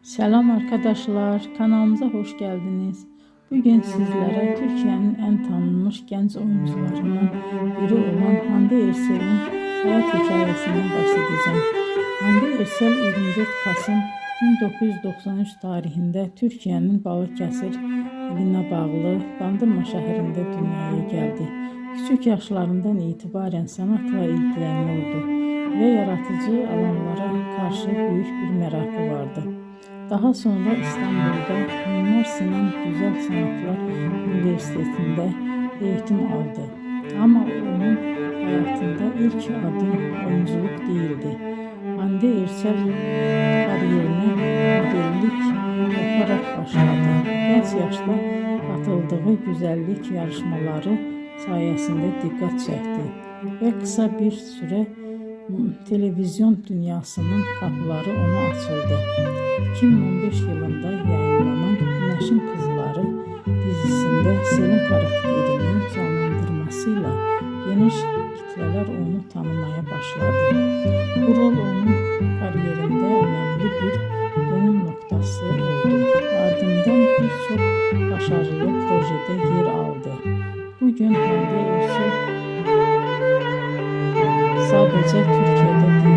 Selam arkadaşlar, kanalımıza hoş geldiniz. Bugün sizlere Türkiye'nin en tanınmış genç oyuncularından biri olan Hande Erçel'in hayat hikayesinden bahsedeceğim. Hande Erçel 24 Kasım 1993 tarihinde Türkiye'nin Balıkesir iline bağlı Bandırma şehrinde dünyaya geldi. Küçük yaşlarından itibaren sanatla ilgileniyordu ve yaratıcı alanlara karşı büyük bir merakı vardı. Daha sonra İstanbul'da Mimar Sinan Güzel Sanatlar Üniversitesi'nde eğitim aldı. Ama onun hayatında ilk adım oyunculuk değildi. Hande Erçel kariyerine modellik yaparak başladı. Genç yaşta katıldığı güzellik yarışmaları sayesinde dikkat çekti ve kısa bir süre televizyon dünyasının kapıları ona açıldı. 2015 yılında yayınlanan Güneşin Kızları dizisinde Selin karakterinin canlandırmasıyla geniş kitleler onu tanımaya başladı. Bu rol onun kariyerinde önemli bir dönüm noktası oldu. Ardından birçok başarılı projede yer aldı. Bugün Hande Erçel sadece Türkiye'de değil,